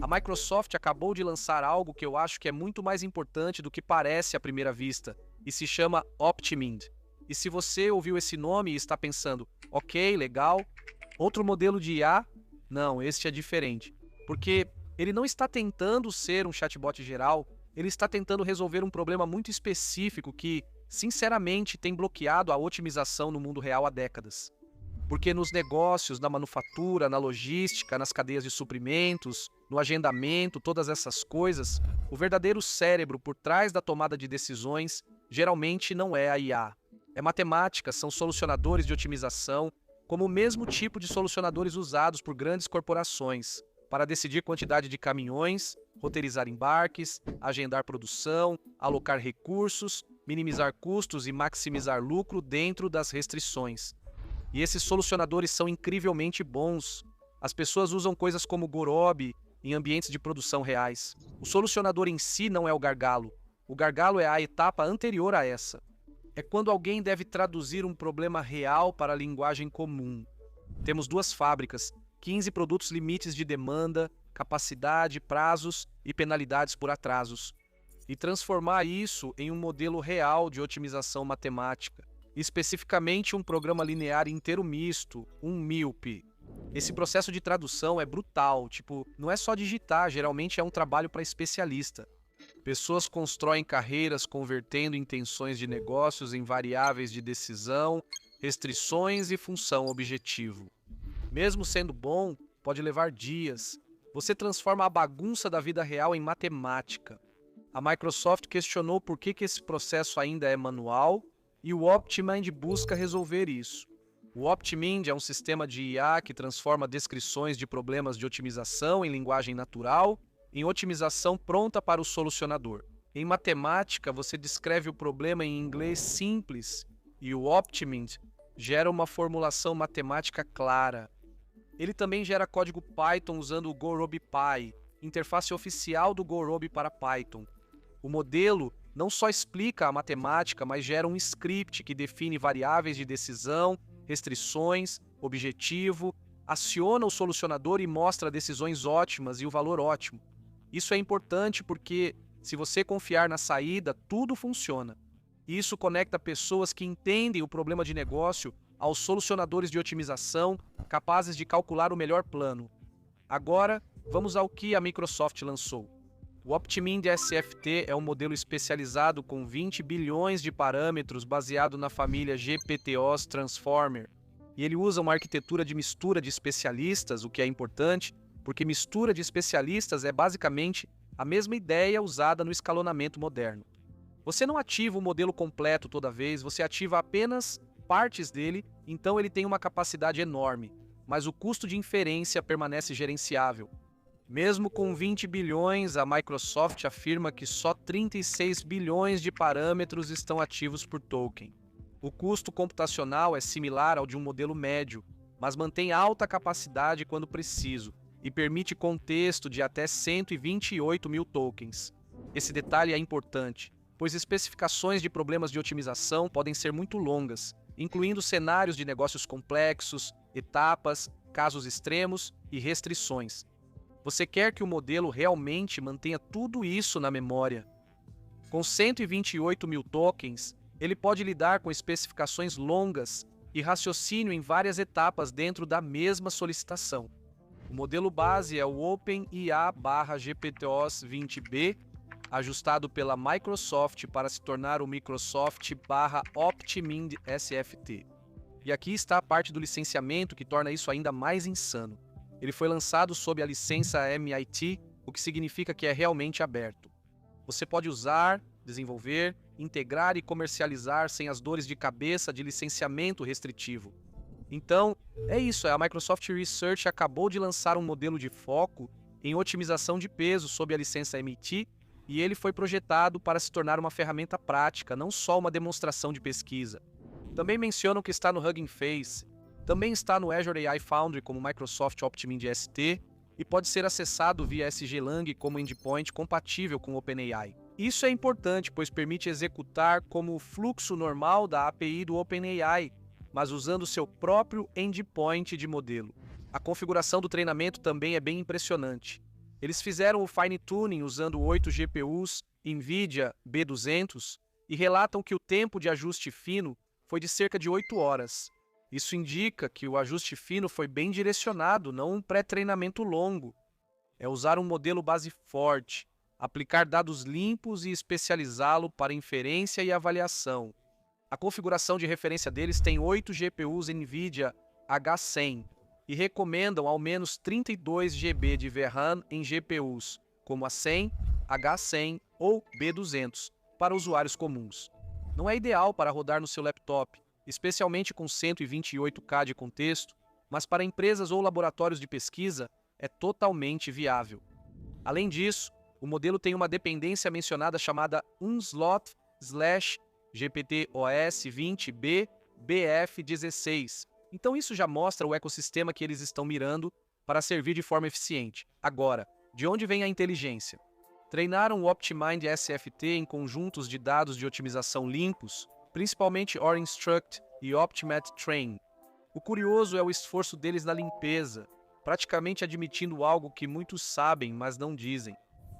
A Microsoft acabou de lançar algo que eu acho que é muito mais importante do que parece à primeira vista, e se chama Optimind. E se você ouviu esse nome e está pensando, ok, legal, outro modelo de IA? Não, este é diferente. Porque ele não está tentando ser um chatbot geral, ele está tentando resolver um problema muito específico que, sinceramente, tem bloqueado a otimização no mundo real há décadas. Porque nos negócios, na manufatura, na logística, nas cadeias de suprimentos, no agendamento, todas essas coisas, o verdadeiro cérebro por trás da tomada de decisões geralmente não é a IA. É matemática, são solucionadores de otimização, como o mesmo tipo de solucionadores usados por grandes corporações para decidir quantidade de caminhões, roteirizar embarques, agendar produção, alocar recursos, minimizar custos e maximizar lucro dentro das restrições. E esses solucionadores são incrivelmente bons. As pessoas usam coisas como Gorob em ambientes de produção reais. O solucionador em si não é o gargalo. O gargalo é a etapa anterior a essa. É quando alguém deve traduzir um problema real para a linguagem comum. Temos duas fábricas, 15 produtos limites de demanda, capacidade, prazos e penalidades por atrasos. E transformar isso em um modelo real de otimização matemática. Especificamente um programa linear inteiro misto, um MILP. Esse processo de tradução é brutal, não é só digitar, geralmente é um trabalho para especialista. Pessoas constroem carreiras convertendo intenções de negócios em variáveis de decisão, restrições e função objetivo. Mesmo sendo bom, pode levar dias. Você transforma a bagunça da vida real em matemática. A Microsoft questionou por que esse processo ainda é manual, e o Optimind busca resolver isso. O Optimind é um sistema de IA que transforma descrições de problemas de otimização em linguagem natural em otimização pronta para o solucionador. Em matemática, você descreve o problema em inglês simples e o Optimind gera uma formulação matemática clara. Ele também gera código Python usando o GoroBPy, interface oficial do Gorob para Python. O modelo não só explica a matemática, mas gera um script que define variáveis de decisão, restrições, objetivo, aciona o solucionador e mostra decisões ótimas e o valor ótimo. Isso é importante porque, se você confiar na saída, tudo funciona. Isso conecta pessoas que entendem o problema de negócio aos solucionadores de otimização capazes de calcular o melhor plano. Agora, vamos ao que a Microsoft lançou. O Optimind SFT é um modelo especializado com 20 bilhões de parâmetros baseado na família GPTOS Transformer. E ele usa uma arquitetura de mistura de especialistas, o que é importante, porque mistura de especialistas é basicamente a mesma ideia usada no escalonamento moderno. Você não ativa o modelo completo toda vez, você ativa apenas partes dele, então ele tem uma capacidade enorme, mas o custo de inferência permanece gerenciável. Mesmo com 20 bilhões, a Microsoft afirma que só 36 bilhões de parâmetros estão ativos por token. O custo computacional é similar ao de um modelo médio, mas mantém alta capacidade quando preciso e permite contexto de até 128 mil tokens. Esse detalhe é importante, pois especificações de problemas de otimização podem ser muito longas, incluindo cenários de negócios complexos, etapas, casos extremos e restrições. Você quer que o modelo realmente mantenha tudo isso na memória. Com 128 mil tokens, ele pode lidar com especificações longas e raciocínio em várias etapas dentro da mesma solicitação. O modelo base é o OpenIA/GPTOS 20B, ajustado pela Microsoft para se tornar o Microsoft/Optimind SFT. E aqui está a parte do licenciamento que torna isso ainda mais insano. Ele foi lançado sob a licença MIT, o que significa que é realmente aberto. Você pode usar, desenvolver, integrar e comercializar sem as dores de cabeça de licenciamento restritivo. Então, é isso, a Microsoft Research acabou de lançar um modelo de foco em otimização de peso sob a licença MIT e ele foi projetado para se tornar uma ferramenta prática, não só uma demonstração de pesquisa. Também mencionam que está no Hugging Face, também está no Azure AI Foundry como Microsoft Optimind ST e pode ser acessado via SGLang como endpoint compatível com OpenAI. Isso é importante, pois permite executar como o fluxo normal da API do OpenAI, mas usando seu próprio endpoint de modelo. A configuração do treinamento também é bem impressionante. Eles fizeram o fine-tuning usando 8 GPUs NVIDIA B200 e relatam que o tempo de ajuste fino foi de cerca de 8 horas. Isso indica que o ajuste fino foi bem direcionado, não um pré-treinamento longo. É usar um modelo base forte, aplicar dados limpos e especializá-lo para inferência e avaliação. A configuração de referência deles tem 8 GPUs NVIDIA H100 e recomendam ao menos 32 GB de VRAM em GPUs, como a 100, H100 ou B200, para usuários comuns. Não é ideal para rodar no seu laptop, especialmente com 128K de contexto, mas para empresas ou laboratórios de pesquisa é totalmente viável. Além disso, o modelo tem uma dependência mencionada chamada unslot/GPT-OS20B BF16. Então isso já mostra o ecossistema que eles estão mirando para servir de forma eficiente. Agora, de onde vem a inteligência? Treinaram o OptiMind SFT em conjuntos de dados de otimização limpos, principalmente ORInstruct e OptiMath-Train. O curioso é o esforço deles na limpeza, praticamente admitindo algo que muitos sabem, mas não dizem.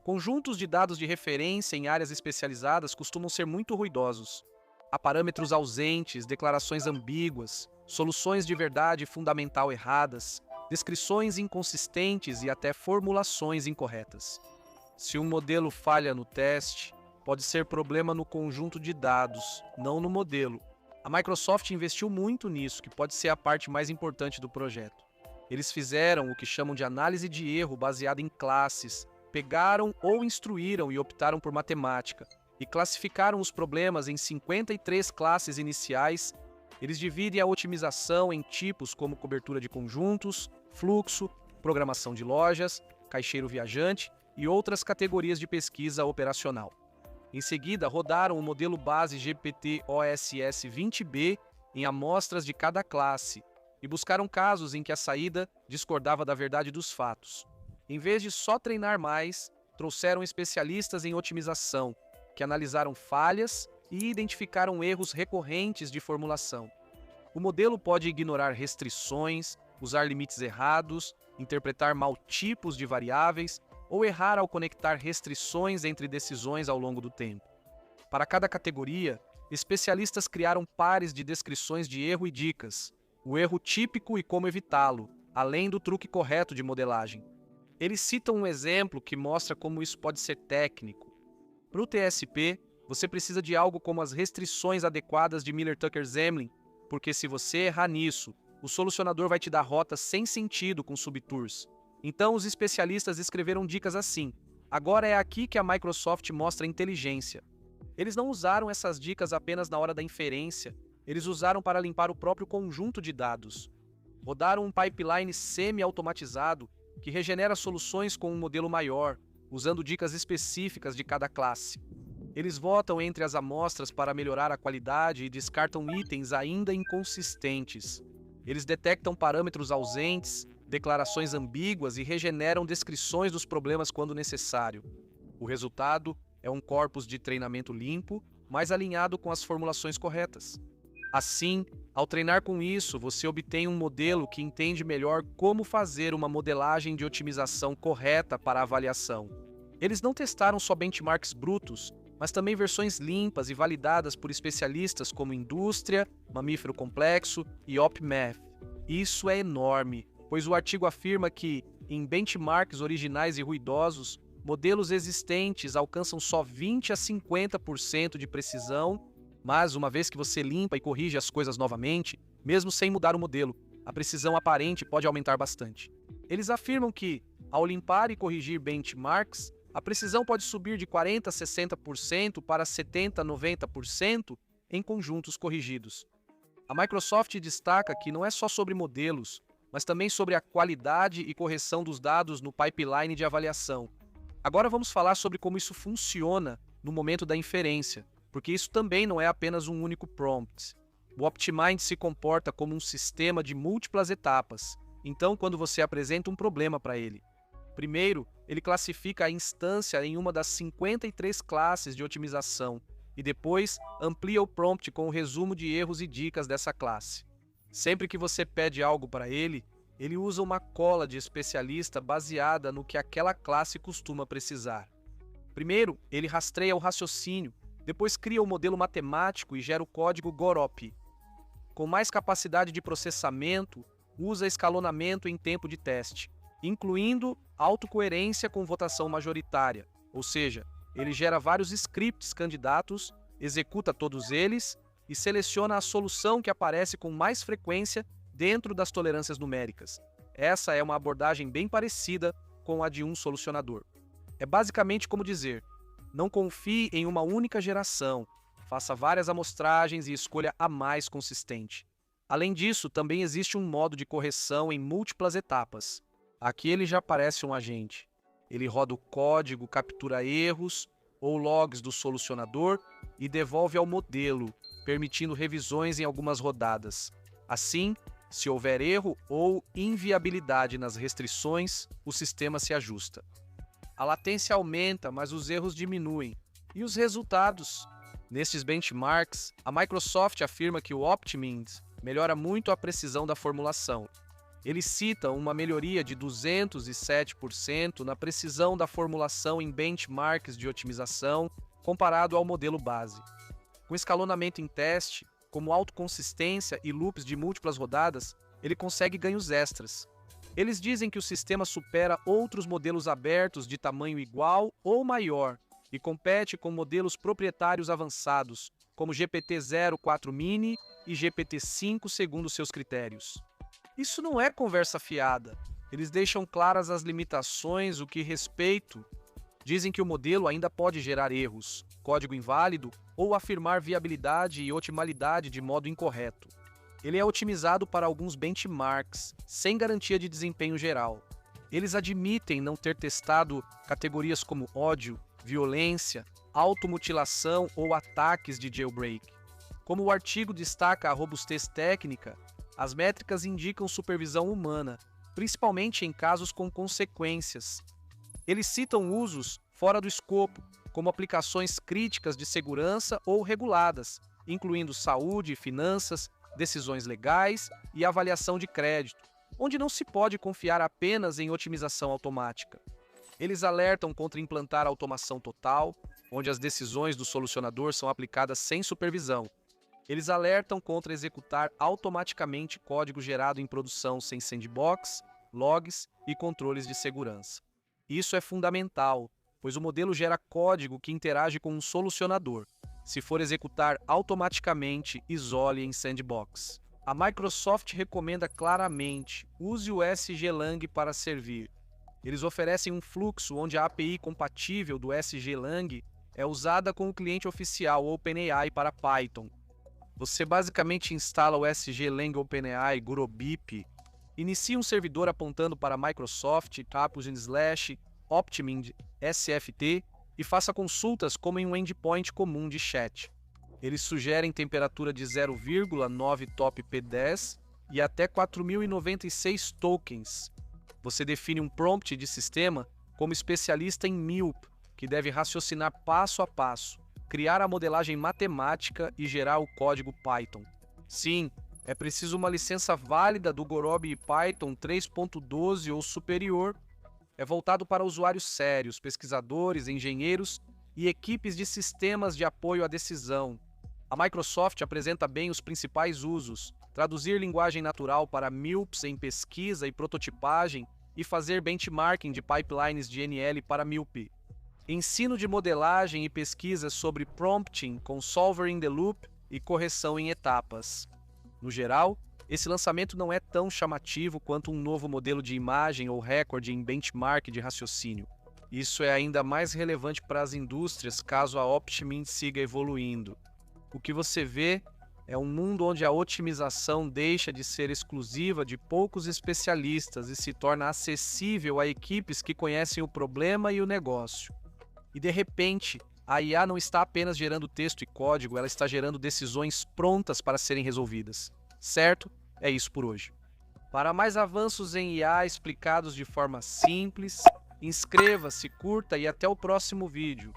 Conjuntos de dados de referência em áreas especializadas costumam ser muito ruidosos. Há parâmetros ausentes, declarações ambíguas, soluções de verdade fundamental erradas, descrições inconsistentes e até formulações incorretas. Se um modelo falha no teste, pode ser problema no conjunto de dados, não no modelo. A Microsoft investiu muito nisso, que pode ser a parte mais importante do projeto. Eles fizeram o que chamam de análise de erro baseada em classes, pegaram ou instruíram e optaram por matemática, e classificaram os problemas em 53 classes iniciais. Eles dividem a otimização em tipos como cobertura de conjuntos, fluxo, programação de lojas, caixeiro viajante e outras categorias de pesquisa operacional. Em seguida, rodaram o modelo base GPT-OSS20B em amostras de cada classe e buscaram casos em que a saída discordava da verdade dos fatos. Em vez de só treinar mais, trouxeram especialistas em otimização, que analisaram falhas e identificaram erros recorrentes de formulação. O modelo pode ignorar restrições, usar limites errados, interpretar mal tipos de variáveis ou errar ao conectar restrições entre decisões ao longo do tempo. Para cada categoria, especialistas criaram pares de descrições de erro e dicas, o erro típico e como evitá-lo, além do truque correto de modelagem. Eles citam um exemplo que mostra como isso pode ser técnico. Para o TSP, você precisa de algo como as restrições adequadas de Miller-Tucker-Zemlin, porque se você errar nisso, o solucionador vai te dar rotas sem sentido com subtours. Então, os especialistas escreveram dicas assim: agora é aqui que a Microsoft mostra inteligência. Eles não usaram essas dicas apenas na hora da inferência, eles usaram para limpar o próprio conjunto de dados. Rodaram um pipeline semi-automatizado que regenera soluções com um modelo maior, usando dicas específicas de cada classe. Eles votam entre as amostras para melhorar a qualidade e descartam itens ainda inconsistentes. Eles detectam parâmetros ausentes, declarações ambíguas e regeneram descrições dos problemas quando necessário. O resultado é um corpus de treinamento limpo, mais alinhado com as formulações corretas. Assim, ao treinar com isso, você obtém um modelo que entende melhor como fazer uma modelagem de otimização correta para a avaliação. Eles não testaram só benchmarks brutos, mas também versões limpas e validadas por especialistas como Indústria, Mamífero Complexo e OpMath. Isso é enorme, pois o artigo afirma que, em benchmarks originais e ruidosos, modelos existentes alcançam só 20 a 50% de precisão, mas uma vez que você limpa e corrige as coisas novamente, mesmo sem mudar o modelo, a precisão aparente pode aumentar bastante. Eles afirmam que, ao limpar e corrigir benchmarks, a precisão pode subir de 40 a 60% para 70 a 90% em conjuntos corrigidos. A Microsoft destaca que não é só sobre modelos, mas também sobre a qualidade e correção dos dados no pipeline de avaliação. Agora vamos falar sobre como isso funciona no momento da inferência, porque isso também não é apenas um único prompt. O OptiMind se comporta como um sistema de múltiplas etapas, então quando você apresenta um problema para ele. Primeiro, ele classifica a instância em uma das 53 classes de otimização e depois amplia o prompt com o resumo de erros e dicas dessa classe. Sempre que você pede algo para ele, Ele usa uma cola de especialista baseada no que aquela classe costuma precisar. Primeiro, ele rastreia o raciocínio, depois cria o modelo matemático e gera o código GOROP. Com mais capacidade de processamento, usa escalonamento em tempo de teste, incluindo autocoerência com votação majoritária, ou seja, ele gera vários scripts candidatos, executa todos eles e seleciona a solução que aparece com mais frequência dentro das tolerâncias numéricas. Essa é uma abordagem bem parecida com a de um solucionador. É basicamente como dizer: não confie em uma única geração, faça várias amostragens e escolha a mais consistente. Além disso, também existe um modo de correção em múltiplas etapas. Aqui ele já parece um agente. Ele roda o código, captura erros ou logs do solucionador e devolve ao modelo, permitindo revisões em algumas rodadas. Assim, se houver erro ou inviabilidade nas restrições, o sistema se ajusta. A latência aumenta, mas os erros diminuem. E os resultados? Nestes benchmarks, a Microsoft afirma que o Optimind melhora muito a precisão da formulação. Eles citam uma melhoria de 207% na precisão da formulação em benchmarks de otimização comparado ao modelo base. Com escalonamento em teste, como autoconsistência e loops de múltiplas rodadas, ele consegue ganhos extras. Eles dizem que o sistema supera outros modelos abertos de tamanho igual ou maior e compete com modelos proprietários avançados, como GPT-04 Mini e GPT-5 segundo seus critérios. Isso não é conversa fiada. Eles deixam claras as limitações, o que respeito. Dizem que o modelo ainda pode gerar erros, código inválido ou afirmar viabilidade e otimalidade de modo incorreto. Ele é otimizado para alguns benchmarks, sem garantia de desempenho geral. Eles admitem não ter testado categorias como ódio, violência, automutilação ou ataques de jailbreak. Como o artigo destaca a robustez técnica, as métricas indicam supervisão humana, principalmente em casos com consequências. Eles citam usos fora do escopo, como aplicações críticas de segurança ou reguladas, incluindo saúde, finanças, decisões legais e avaliação de crédito, onde não se pode confiar apenas em otimização automática. Eles alertam contra implantar automação total, onde as decisões do solucionador são aplicadas sem supervisão. Eles alertam contra executar automaticamente código gerado em produção sem sandbox, logs e controles de segurança. Isso é fundamental, pois o modelo gera código que interage com um solucionador. Se for executar automaticamente, isole em sandbox. A Microsoft recomenda claramente: use o SGLang para servir. Eles oferecem um fluxo onde a API compatível do SGLang é usada com o cliente oficial OpenAI para Python. Você basicamente instala o SGLang OpenAI Gurobip, inicia um servidor apontando para Microsoft, /optimind SFT e faça consultas como em um endpoint comum de chat. Eles sugerem temperatura de 0,9 top P10 e até 4.096 tokens. Você define um prompt de sistema como especialista em MILP, que deve raciocinar passo a passo, criar a modelagem matemática e gerar o código Python. Sim, é preciso uma licença válida do Gorobi Python 3.12 ou superior. É voltado para usuários sérios, pesquisadores, engenheiros e equipes de sistemas de apoio à decisão. A Microsoft apresenta bem os principais usos: traduzir linguagem natural para MILPs em pesquisa e prototipagem e fazer benchmarking de pipelines de NL para MILP. Ensino de modelagem e pesquisa sobre prompting com Solver in the Loop e correção em etapas. No geral, esse lançamento não é tão chamativo quanto um novo modelo de imagem ou recorde em benchmark de raciocínio. Isso é ainda mais relevante para as indústrias caso a Optimind siga evoluindo. O que você vê é um mundo onde a otimização deixa de ser exclusiva de poucos especialistas e se torna acessível a equipes que conhecem o problema e o negócio. E de repente, a IA não está apenas gerando texto e código, ela está gerando decisões prontas para serem resolvidas. Certo? É isso por hoje. Para mais avanços em IA explicados de forma simples, inscreva-se, curta e até o próximo vídeo.